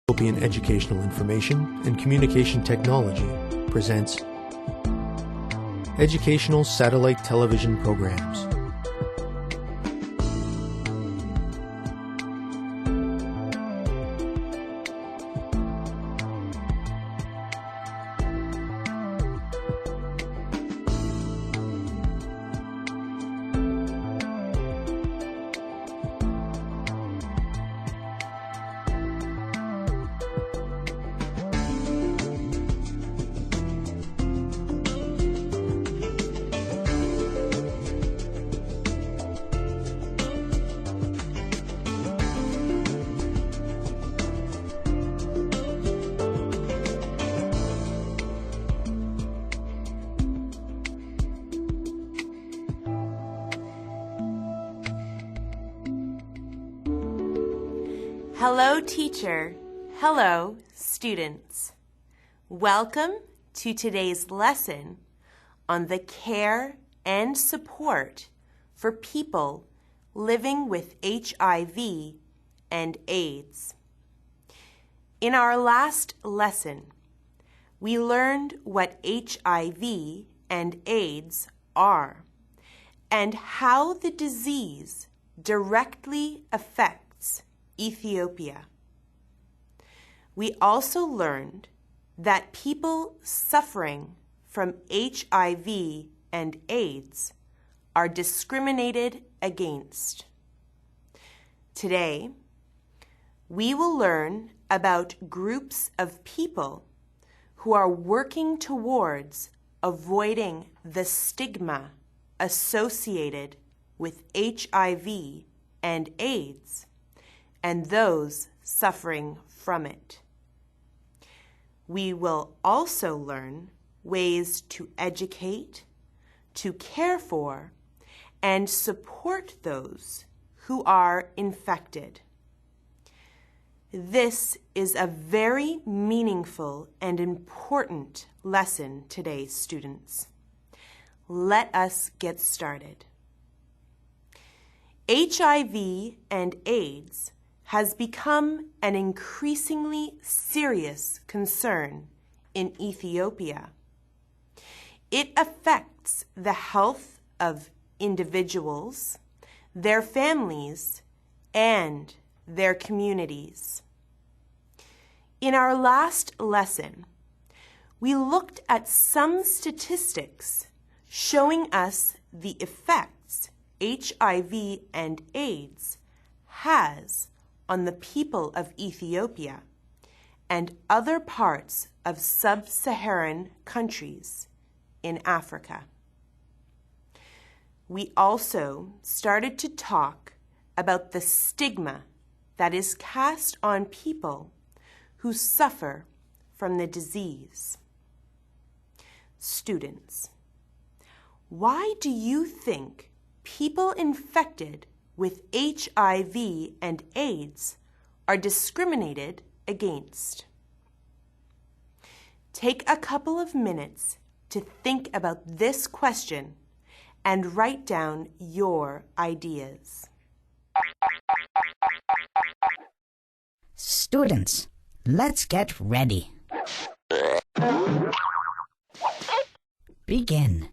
Ethiopian Educational Information and Communication Technology presents Educational Satellite Television Programs. Hello, teacher. Hello, students. Welcome to today's lesson on the care and support for people living with HIV and AIDS. In our last lesson, we learned what HIV and AIDS are and how the disease directly affects Ethiopia. We also learned that people suffering from HIV and AIDS are discriminated against. Today, we will learn about groups of people who are working towards avoiding the stigma associated with HIV and AIDS and those suffering from it. We will also learn ways to educate, to care for, and support those who are infected. This is a very meaningful and important lesson today, students. Let us get started. HIV and AIDS has become an increasingly serious concern in Ethiopia. It affects the health of individuals, their families, and their communities. In our last lesson, we looked at some statistics showing us the effects HIV and AIDS has on the people of Ethiopia and other parts of sub-Saharan countries in Africa. We also started to talk about the stigma that is cast on people who suffer from the disease. Students, why do you think people infected with HIV and AIDS are discriminated against? Take a couple of minutes to think about this question and write down your ideas. Students, let's get ready. Begin.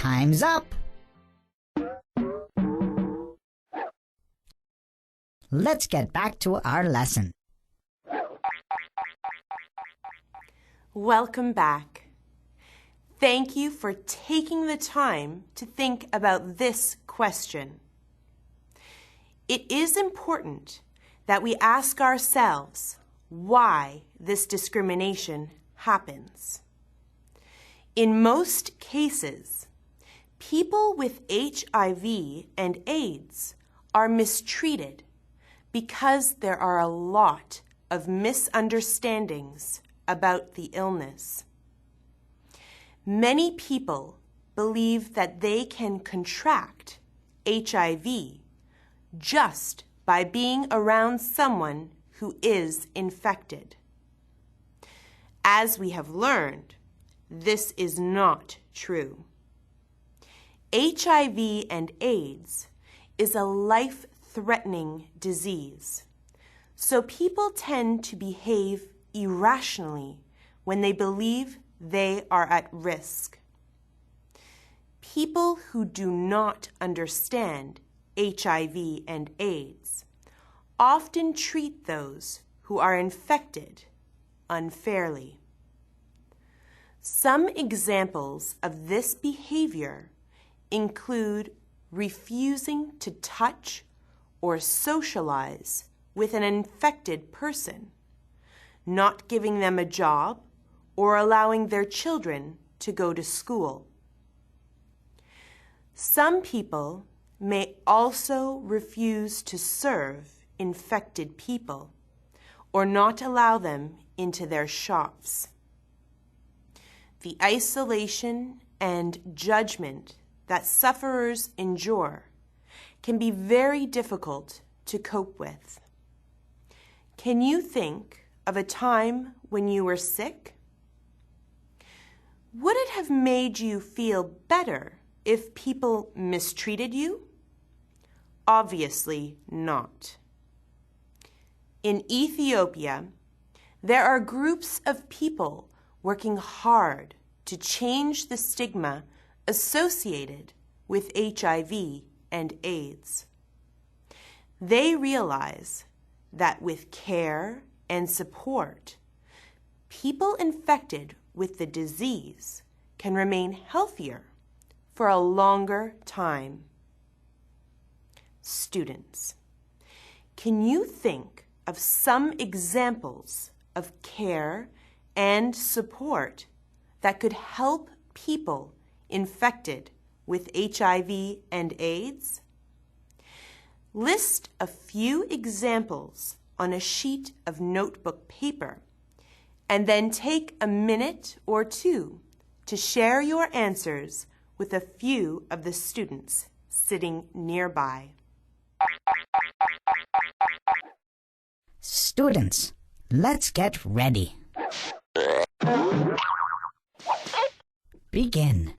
Time's up. Let's get back to our lesson. Welcome back. Thank you for taking the time to think about this question. It is important that we ask ourselves why this discrimination happens. In most cases, people with HIV and AIDS are mistreated because there are a lot of misunderstandings about the illness. Many people believe that they can contract HIV just by being around someone who is infected. As we have learned, this is not true. HIV and AIDS is a life-threatening disease, so people tend to behave irrationally when they believe they are at risk. People who do not understand HIV and AIDS often treat those who are infected unfairly. Some examples of this behavior include refusing to touch or socialize with an infected person, not giving them a job, or allowing their children to go to school. Some people may also refuse to serve infected people or not allow them into their shops. The isolation and judgment that sufferers endure can be very difficult to cope with. Can you think of a time when you were sick? Would it have made you feel better if people mistreated you? Obviously not. In Ethiopia, there are groups of people working hard to change the stigma associated with HIV and AIDS. They realize that with care and support, people infected with the disease can remain healthier for a longer time. Students, can you think of some examples of care and support that could help people infected with HIV and AIDS? List a few examples on a sheet of notebook paper, and then take a minute or two to share your answers with a few of the students sitting nearby. Students, let's get ready. Begin.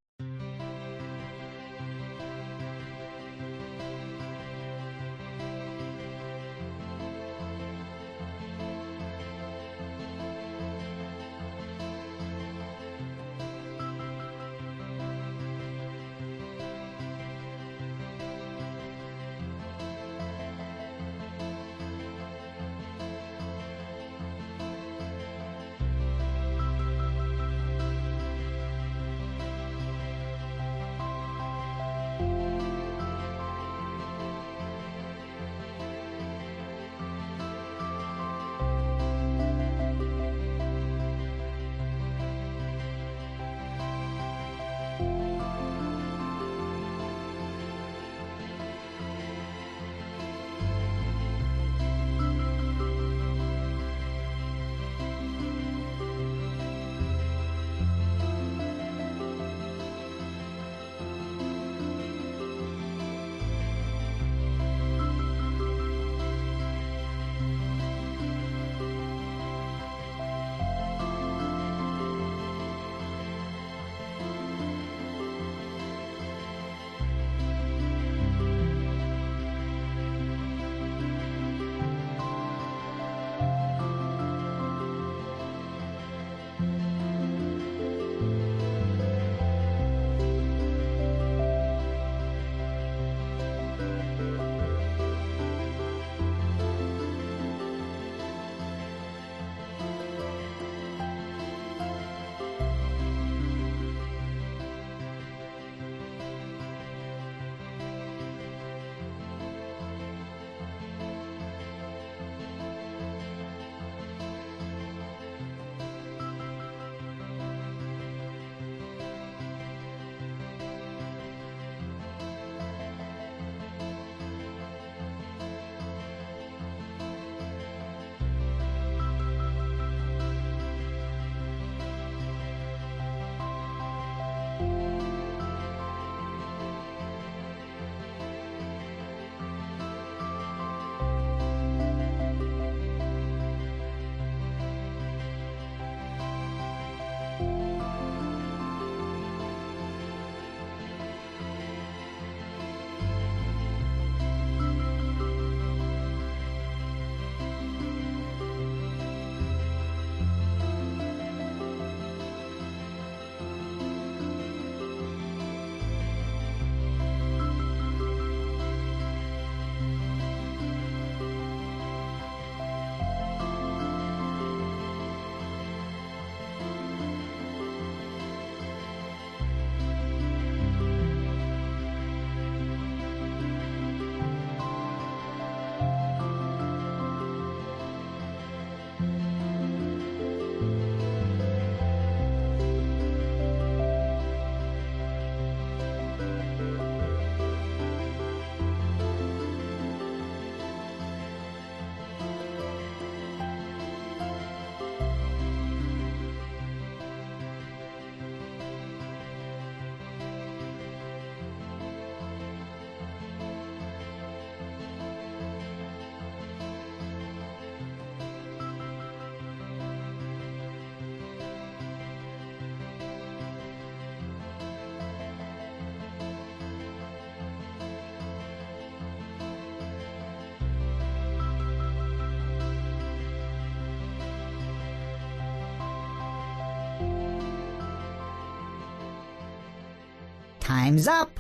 Time's up!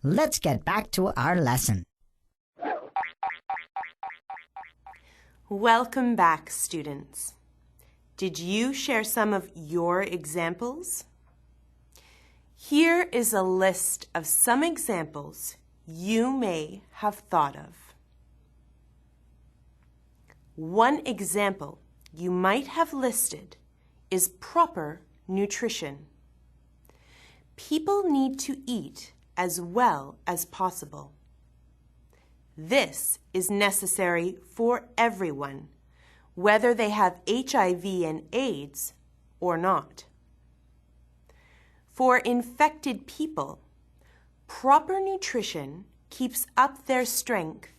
Let's get back to our lesson. Welcome back, students. Did you share some of your examples? Here is a list of some examples you may have thought of. One example you might have listed is proper nutrition. People need to eat as well as possible. This is necessary for everyone, whether they have HIV and AIDS or not. For infected people, proper nutrition keeps up their strength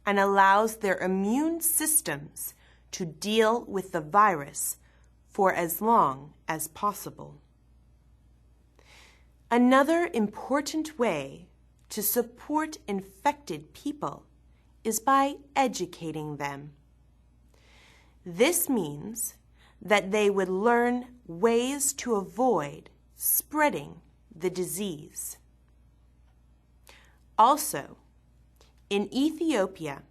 and allows their immune systems to deal with the virus for as long as possible. Another important way to support infected people is by educating them. This means that they would learn ways to avoid spreading the disease. Also, in Ethiopia,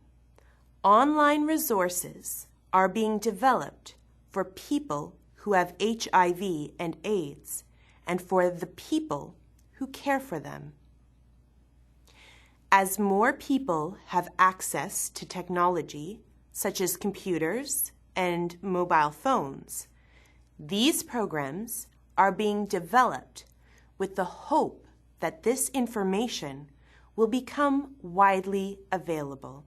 online resources are being developed for people who have HIV and AIDS and for the people who care for them. As more people have access to technology, such as computers and mobile phones, these programs are being developed with the hope that this information will become widely available.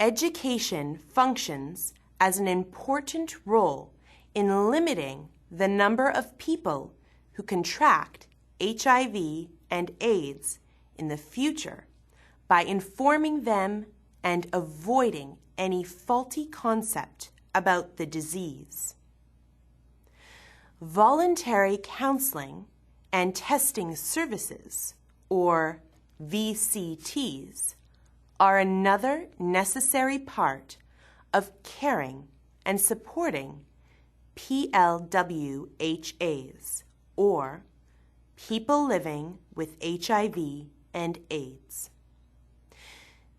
Education functions as an important role in limiting the number of people who contract HIV and AIDS in the future by informing them and avoiding any faulty concept about the disease. Voluntary counseling and testing services, or VCTs, are another necessary part of caring and supporting PLWHAs, or people living with HIV and AIDS.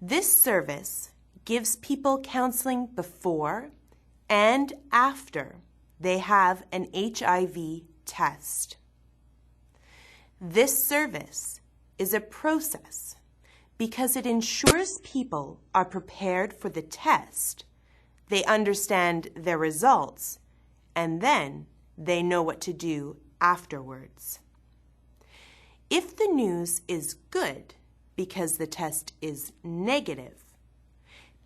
This service gives people counseling before and after they have an HIV test. This service is a process because it ensures people are prepared for the test, they understand their results, and then they know what to do afterwards. If the news is good because the test is negative,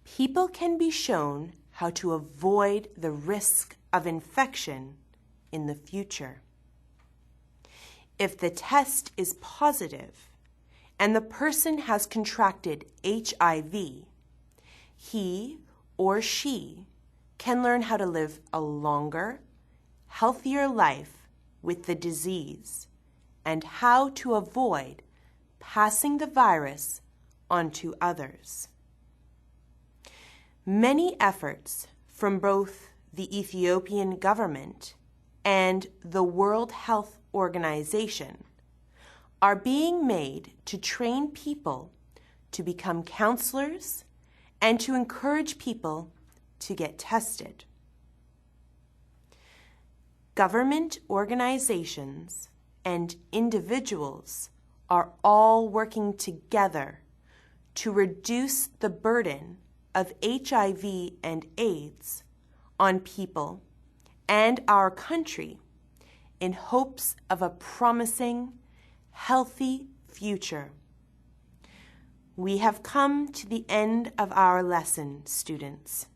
people can be shown how to avoid the risk of infection in the future. If the test is positive and the person has contracted HIV, he or she can learn how to live a longer, healthier life with the disease and how to avoid passing the virus on to others. Many efforts from both the Ethiopian government and the World Health Organization are being made to train people to become counselors and to encourage people to get tested. Government organizations and individuals are all working together to reduce the burden of HIV and AIDS on people and our country in hopes of a promising, healthy future. We have come to the end of our lesson, students.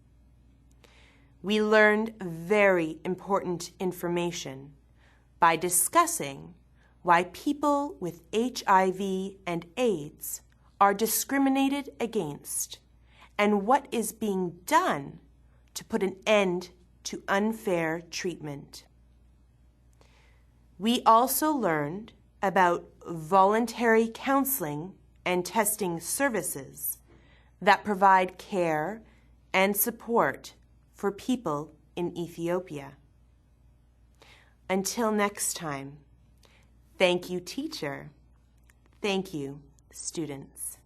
We learned very important information by discussing why people with HIV and AIDS are discriminated against and what is being done to put an end to unfair treatment. We also learned about voluntary counseling and testing services that provide care and support for people in Ethiopia. Until next time, thank you, teacher. Thank you, students.